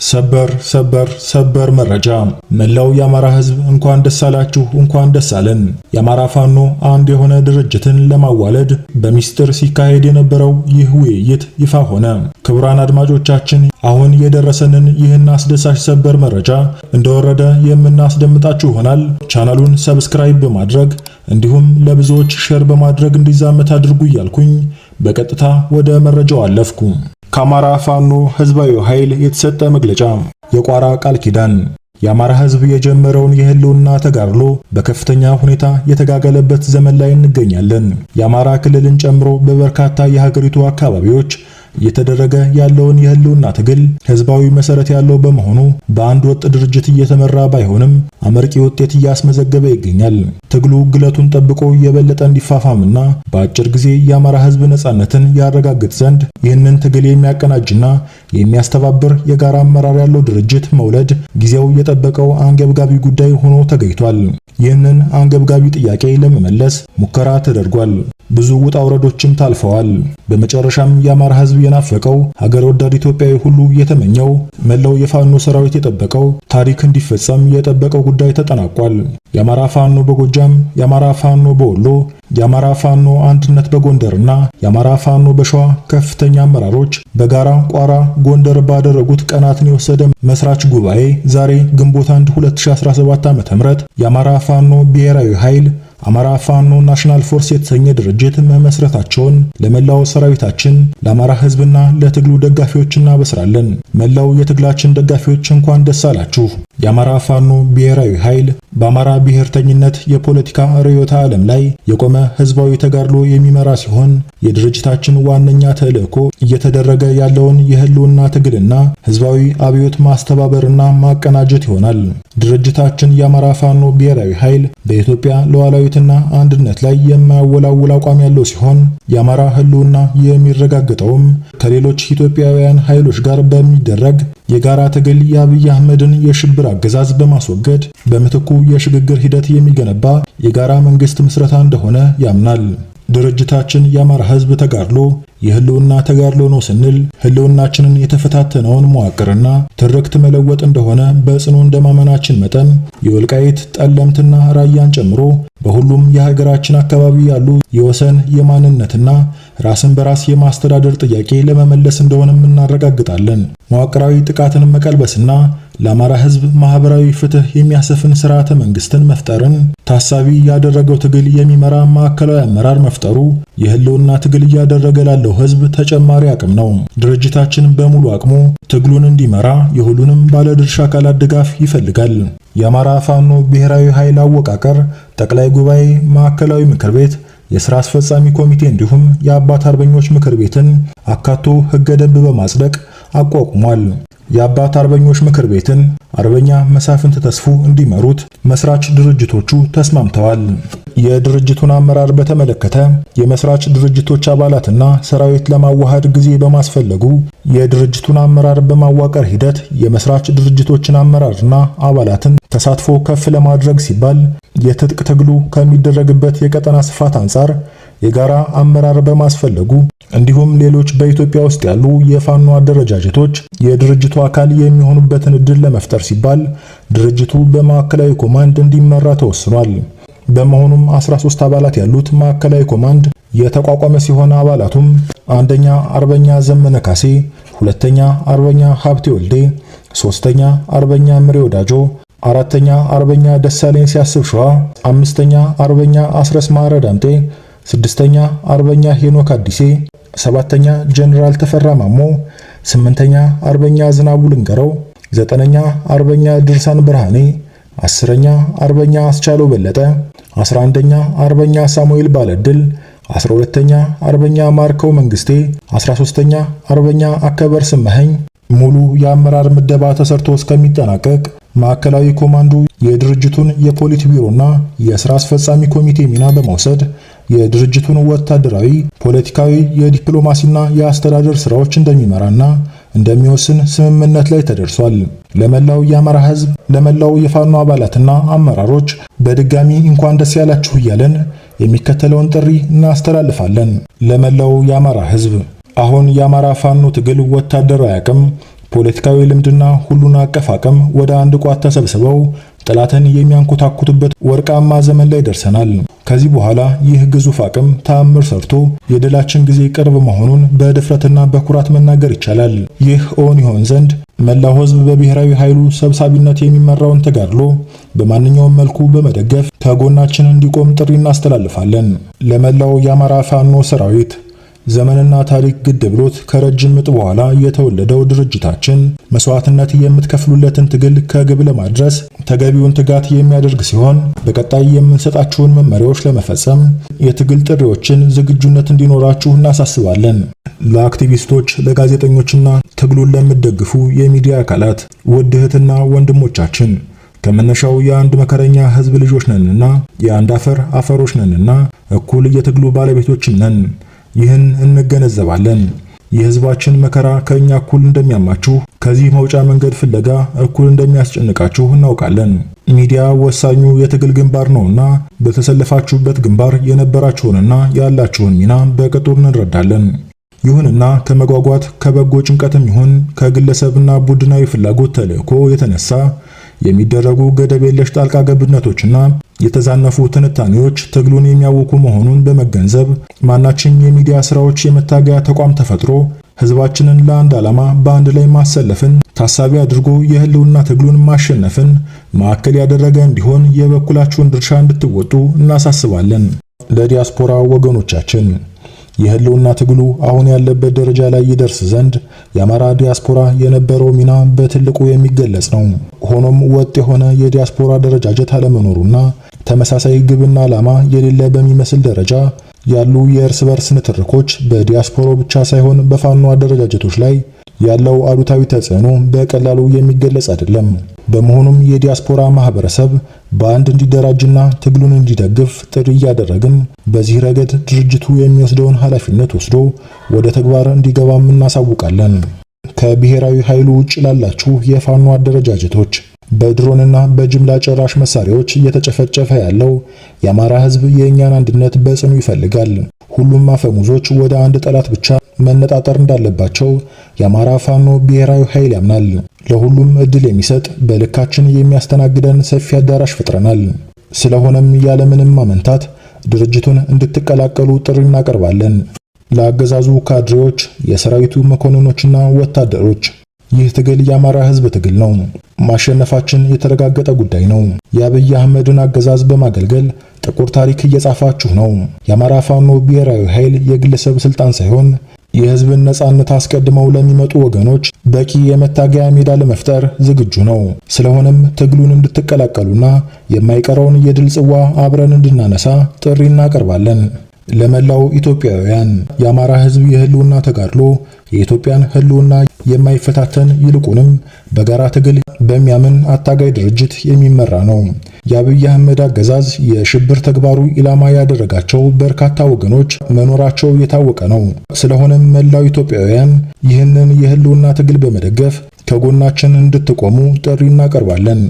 ሰበር መረጃ። መላው የአማራ ሕዝብ እንኳን ደስ አላችሁ፣ እንኳን ደስ አለን። የአማራ ፋኖ አንድ የሆነ ድርጅትን ለማዋለድ በሚስጥር ሲካሄድ የነበረው ይህ ውይይት ይፋ ሆነ። ክቡራን አድማጮቻችን፣ አሁን የደረሰንን ይህን አስደሳች ሰበር መረጃ እንደወረደ የምናስደምጣችሁ ይሆናል። ቻናሉን ሰብስክራይብ በማድረግ እንዲሁም ለብዙዎች ሼር በማድረግ እንዲዛመት አድርጉ እያልኩኝ በቀጥታ ወደ መረጃው አለፍኩ። ከአማራ ፋኖ ህዝባዊ ኃይል የተሰጠ መግለጫ። የቋራ ቃል ኪዳን የአማራ ህዝብ የጀመረውን የህልውና ተጋድሎ በከፍተኛ ሁኔታ የተጋጋለበት ዘመን ላይ እንገኛለን። የአማራ ክልልን ጨምሮ በበርካታ የሀገሪቱ አካባቢዎች እየተደረገ ያለውን የህልውና ትግል ህዝባዊ መሰረት ያለው በመሆኑ በአንድ ወጥ ድርጅት እየተመራ ባይሆንም አመርቂ ውጤት እያስመዘገበ ይገኛል። ትግሉ ግለቱን ጠብቆ የበለጠ እንዲፋፋምና በአጭር ጊዜ የአማራ ህዝብ ነጻነትን ያረጋግጥ ዘንድ ይህንን ትግል የሚያቀናጅና የሚያስተባብር የጋራ አመራር ያለው ድርጅት መውለድ ጊዜው የጠበቀው አንገብጋቢ ጉዳይ ሆኖ ተገኝቷል። ይህንን አንገብጋቢ ጥያቄ ለመመለስ ሙከራ ተደርጓል። ብዙ ውጣ ውረዶችም ታልፈዋል። በመጨረሻም የአማራ ህዝብ የናፈቀው ሀገር ወዳድ ኢትዮጵያዊ ሁሉ የተመኘው መላው የፋኖ ሰራዊት የጠበቀው ታሪክ እንዲፈጸም የጠበቀው ጉዳይ ተጠናቋል። የአማራ ፋኖ በጎጃም፣ የአማራ ፋኖ በወሎ፣ የአማራ ፋኖ አንድነት በጎንደርና የአማራ ፋኖ በሸዋ ከፍተኛ አመራሮች በጋራ ቋራ ጎንደር ባደረጉት ቀናትን የወሰደ መስራች ጉባኤ ዛሬ ግንቦት 1 2017 ዓ.ም የአማራ ፋኖ ብሔራዊ ኃይል አማራ ፋኖ ናሽናል ፎርስ የተሰኘ ድርጅት መመስረታቸውን ለመላው ሰራዊታችን ለአማራ ህዝብና ለትግሉ ደጋፊዎች እናበስራለን። መላው የትግላችን ደጋፊዎች እንኳን ደስ አላችሁ። የአማራ ፋኖ ብሔራዊ ኃይል በአማራ ብሔርተኝነት የፖለቲካ ርዕዮተ ዓለም ላይ የቆመ ህዝባዊ ተጋድሎ የሚመራ ሲሆን የድርጅታችን ዋነኛ ተልዕኮ እየተደረገ ያለውን የህልውና ትግልና ህዝባዊ አብዮት ማስተባበርና ማቀናጀት ይሆናል። ድርጅታችን የአማራ ፋኖ ብሔራዊ ኃይል በኢትዮጵያ ሉዓላዊትና አንድነት ላይ የማያወላውል አቋም ያለው ሲሆን የአማራ ህልውና የሚረጋገጠውም ከሌሎች ኢትዮጵያውያን ኃይሎች ጋር በሚደረግ የጋራ ትግል የአብይ አህመድን የሽብር አገዛዝ በማስወገድ በምትኩ የሽግግር ሂደት የሚገነባ የጋራ መንግስት ምስረታ እንደሆነ ያምናል። ድርጅታችን የአማራ ህዝብ ተጋድሎ የህልውና ተጋድሎ ነው ስንል ህልውናችንን የተፈታተነውን መዋቅርና ትርክት መለወጥ እንደሆነ በጽኑ እንደማመናችን መጠን የወልቃይት ጠለምትና ራያን ጨምሮ በሁሉም የሀገራችን አካባቢ ያሉ የወሰን የማንነትና ራስን በራስ የማስተዳደር ጥያቄ ለመመለስ እንደሆነም እናረጋግጣለን። መዋቅራዊ ጥቃትን መቀልበስና ለአማራ ህዝብ ማህበራዊ ፍትህ የሚያሰፍን ስርዓተ መንግስትን መፍጠርን ታሳቢ ያደረገው ትግል የሚመራ ማዕከላዊ አመራር መፍጠሩ የህልውና ትግል እያደረገ ላለው ህዝብ ተጨማሪ አቅም ነው። ድርጅታችን በሙሉ አቅሙ ትግሉን እንዲመራ የሁሉንም ባለድርሻ አካላት ድጋፍ ይፈልጋል። የአማራ ፋኖ ብሔራዊ ኃይል አወቃቀር ጠቅላይ ጉባኤ፣ ማዕከላዊ ምክር ቤት፣ የሥራ አስፈጻሚ ኮሚቴ እንዲሁም የአባት አርበኞች ምክር ቤትን አካቶ ህገ ደንብ በማጽደቅ አቋቁሟል። የአባት አርበኞች ምክር ቤትን አርበኛ መሳፍንት ተስፉ እንዲመሩት መስራች ድርጅቶቹ ተስማምተዋል። የድርጅቱን አመራር በተመለከተ የመስራች ድርጅቶች አባላትና ሰራዊት ለማዋሃድ ጊዜ በማስፈለጉ የድርጅቱን አመራር በማዋቀር ሂደት የመስራች ድርጅቶችን አመራርና አባላትን ተሳትፎ ከፍ ለማድረግ ሲባል የትጥቅ ትግሉ ከሚደረግበት የቀጠና ስፋት አንጻር የጋራ አመራር በማስፈለጉ እንዲሁም ሌሎች በኢትዮጵያ ውስጥ ያሉ የፋኖ አደረጃጀቶች የድርጅቱ አካል የሚሆኑበትን እድል ለመፍጠር ሲባል ድርጅቱ በማዕከላዊ ኮማንድ እንዲመራ ተወስኗል። በመሆኑም 13 አባላት ያሉት ማዕከላዊ ኮማንድ የተቋቋመ ሲሆን አባላቱም አንደኛ አርበኛ ዘመነ ካሴ፣ ሁለተኛ አርበኛ ሀብቴ ወልዴ፣ ሶስተኛ አርበኛ ምሬ ወዳጆ፣ አራተኛ አርበኛ ደሳለኝ ሲያስብ ሸዋ፣ አምስተኛ አርበኛ አስረስ ማረ ዳምጤ፣ ስድስተኛ አርበኛ ሄኖክ አዲሴ፣ ሰባተኛ ጀነራል ተፈራ ማሞ፣ ስምንተኛ አርበኛ ዝናቡ ልንገረው፣ ዘጠነኛ አርበኛ ድርሳን ብርሃኔ፣ አስረኛ አርበኛ አስቻለው በለጠ፣ 11ኛ አርበኛ ሳሙኤል ባለድል፣ 12ኛ አርበኛ ማርከው መንግስቴ፣ 13ኛ አርበኛ አከበር ስመኸኝ። ሙሉ የአመራር ምደባ ተሰርቶ እስከሚጠናቀቅ ማዕከላዊ ኮማንዱ የድርጅቱን የፖሊት ቢሮና የሥራ አስፈጻሚ ኮሚቴ ሚና በመውሰድ የድርጅቱን ወታደራዊ፣ ፖለቲካዊ፣ የዲፕሎማሲና የአስተዳደር ስራዎች እንደሚመራና እንደሚወስን ስምምነት ላይ ተደርሷል። ለመላው የአማራ ህዝብ፣ ለመላው የፋኖ አባላትና አመራሮች በድጋሚ እንኳን ደስ ያላችሁ እያለን የሚከተለውን ጥሪ እናስተላልፋለን። ለመላው የአማራ ህዝብ አሁን የአማራ ፋኖ ትግል ወታደራዊ አቅም፣ ፖለቲካዊ ልምድና ሁሉን አቀፍ አቅም ወደ አንድ ቋት ተሰብስበው ጠላትን የሚያንኮታኩቱበት ወርቃማ ዘመን ላይ ደርሰናል። ከዚህ በኋላ ይህ ግዙፍ አቅም ተአምር ሰርቶ የድላችን ጊዜ ቅርብ መሆኑን በድፍረትና በኩራት መናገር ይቻላል። ይህ እውን ይሆን ዘንድ መላው ሕዝብ በብሔራዊ ኃይሉ ሰብሳቢነት የሚመራውን ተጋድሎ በማንኛውም መልኩ በመደገፍ ከጎናችን እንዲቆም ጥሪ እናስተላልፋለን። ለመላው የአማራ ፋኖ ሰራዊት ዘመንና ታሪክ ግድ ብሎት ከረጅም ምጥ በኋላ የተወለደው ድርጅታችን መስዋዕትነት የምትከፍሉለትን ትግል ከግብ ለማድረስ ተገቢውን ትጋት የሚያደርግ ሲሆን በቀጣይ የምንሰጣችሁን መመሪያዎች ለመፈጸም የትግል ጥሪዎችን ዝግጁነት እንዲኖራችሁ እናሳስባለን። ለአክቲቪስቶች፣ ለጋዜጠኞችና ትግሉን ለምትደግፉ የሚዲያ አካላት ውድ እህትና ወንድሞቻችን ከመነሻው የአንድ መከረኛ ሕዝብ ልጆች ነንና የአንድ አፈር አፈሮች ነንና እኩል የትግሉ ባለቤቶችም ነን። ይህን እንገነዘባለን። የህዝባችን መከራ ከኛ እኩል እንደሚያማችሁ፣ ከዚህ መውጫ መንገድ ፍለጋ እኩል እንደሚያስጨንቃችሁ እናውቃለን። ሚዲያ ወሳኙ የትግል ግንባር ነውና በተሰለፋችሁበት ግንባር የነበራችሁንና ያላችሁን ሚና በቅጡ እንረዳለን። ይሁንና ከመጓጓት ከበጎ ጭንቀትም ይሁን ከግለሰብና ቡድናዊ ፍላጎት ተልዕኮ የተነሳ የሚደረጉ ገደብ የለሽ ጣልቃ ገብነቶችና የተዛነፉ ትንታኔዎች ትግሉን የሚያውኩ መሆኑን በመገንዘብ ማናችን የሚዲያ ስራዎች የመታገያ ተቋም ተፈጥሮ ህዝባችንን ለአንድ ዓላማ በአንድ ላይ ማሰለፍን ታሳቢ አድርጎ የህልውና ትግሉን ማሸነፍን ማዕከል ያደረገ እንዲሆን የበኩላችሁን ድርሻ እንድትወጡ እናሳስባለን። ለዲያስፖራ ወገኖቻችን የህልውና ትግሉ አሁን ያለበት ደረጃ ላይ ይደርስ ዘንድ የአማራ ዲያስፖራ የነበረው ሚና በትልቁ የሚገለጽ ነው። ሆኖም ወጥ የሆነ የዲያስፖራ አደረጃጀት አለመኖሩና ተመሳሳይ ግብና ዓላማ የሌለ በሚመስል ደረጃ ያሉ የእርስ በርስ ንትርኮች በዲያስፖራው ብቻ ሳይሆን በፋኖ አደረጃጀቶች ላይ ያለው አሉታዊ ተጽዕኖ በቀላሉ የሚገለጽ አይደለም። በመሆኑም የዲያስፖራ ማህበረሰብ በአንድ እንዲደራጅና ትግሉን እንዲደግፍ ጥሪ እያደረግን በዚህ ረገድ ድርጅቱ የሚወስደውን ኃላፊነት ወስዶ ወደ ተግባር እንዲገባም እናሳውቃለን። ከብሔራዊ ኃይሉ ውጭ ላላችሁ የፋኖ አደረጃጀቶች በድሮንና በጅምላ ጨራሽ መሳሪያዎች እየተጨፈጨፈ ያለው የአማራ ህዝብ የእኛን አንድነት በጽኑ ይፈልጋል። ሁሉም አፈሙዞች ወደ አንድ ጠላት ብቻ መነጣጠር እንዳለባቸው የአማራ ፋኖ ብሔራዊ ኃይል ያምናል። ለሁሉም እድል የሚሰጥ በልካችን የሚያስተናግደን ሰፊ አዳራሽ ፈጥረናል። ስለሆነም ያለምንም ማመንታት ድርጅቱን እንድትቀላቀሉ ጥሪ እናቀርባለን። ለአገዛዙ ካድሬዎች፣ የሰራዊቱ መኮንኖችና ወታደሮች ይህ ትግል የአማራ ህዝብ ትግል ነው። ማሸነፋችን የተረጋገጠ ጉዳይ ነው። የአብይ አህመድን አገዛዝ በማገልገል ጥቁር ታሪክ እየጻፋችሁ ነው። የአማራ ፋኖ ብሔራዊ ኃይል የግለሰብ ስልጣን ሳይሆን የህዝብን ነጻነት አስቀድመው ለሚመጡ ወገኖች በቂ የመታገያ ሜዳ ለመፍጠር ዝግጁ ነው። ስለሆነም ትግሉን እንድትቀላቀሉና የማይቀረውን የድል ጽዋ አብረን እንድናነሳ ጥሪ እናቀርባለን። ለመላው ኢትዮጵያውያን የአማራ ህዝብ የህልውና ተጋድሎ የኢትዮጵያን ህልውና የማይፈታተን ይልቁንም በጋራ ትግል በሚያምን አታጋይ ድርጅት የሚመራ ነው። የአብይ አህመድ አገዛዝ የሽብር ተግባሩ ኢላማ ያደረጋቸው በርካታ ወገኖች መኖራቸው የታወቀ ነው። ስለሆነም መላው ኢትዮጵያውያን ይህንን የህልውና ትግል በመደገፍ ከጎናችን እንድትቆሙ ጥሪ እናቀርባለን።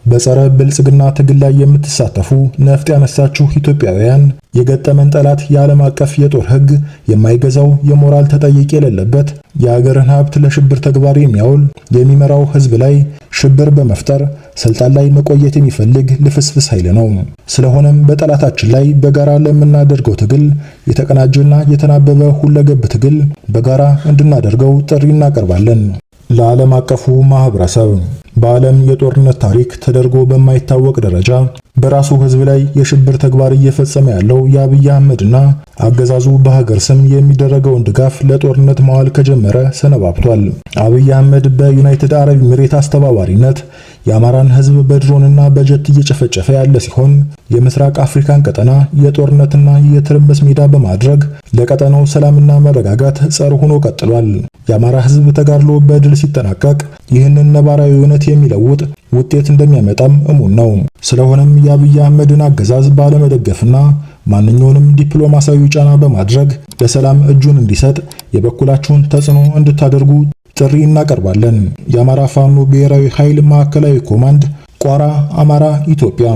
በጸረ ብልጽግና ትግል ላይ የምትሳተፉ ነፍጥ ያነሳችሁ ኢትዮጵያውያን የገጠመን ጠላት የዓለም አቀፍ የጦር ህግ የማይገዛው የሞራል ተጠይቅ የሌለበት የሀገርን ሀብት ለሽብር ተግባር የሚያውል የሚመራው ህዝብ ላይ ሽብር በመፍጠር ስልጣን ላይ መቆየት የሚፈልግ ልፍስፍስ ኃይል ነው። ስለሆነም በጠላታችን ላይ በጋራ ለምናደርገው ትግል የተቀናጀና የተናበበ ሁለገብ ትግል በጋራ እንድናደርገው ጥሪ እናቀርባለን። ለዓለም አቀፉ ማህበረሰብ በዓለም የጦርነት ታሪክ ተደርጎ በማይታወቅ ደረጃ በራሱ ህዝብ ላይ የሽብር ተግባር እየፈጸመ ያለው የአብይ አህመድና አገዛዙ በሀገር ስም የሚደረገውን ድጋፍ ለጦርነት ማዋል ከጀመረ ሰነባብቷል። አብይ አህመድ በዩናይትድ አረብ ኤሚሬት አስተባባሪነት የአማራን ህዝብ በድሮንና በጀት እየጨፈጨፈ ያለ ሲሆን የምስራቅ አፍሪካን ቀጠና የጦርነትና የትርምስ ሜዳ በማድረግ ለቀጠናው ሰላምና መረጋጋት ጸር ሆኖ ቀጥሏል። የአማራ ህዝብ ተጋድሎ በድል ሲጠናቀቅ ይህንን ነባራዊ እውነት የሚለውጥ ውጤት እንደሚያመጣም እሙን ነው። ስለሆነም የአብይ አህመድን አገዛዝ ባለመደገፍና ማንኛውንም ዲፕሎማሲያዊ ጫና በማድረግ ለሰላም እጁን እንዲሰጥ የበኩላችሁን ተጽዕኖ እንድታደርጉ ጥሪ እናቀርባለን። የአማራ ፋኖ ብሔራዊ ኃይል ማዕከላዊ ኮማንድ ቋራ፣ አማራ፣ ኢትዮጵያ።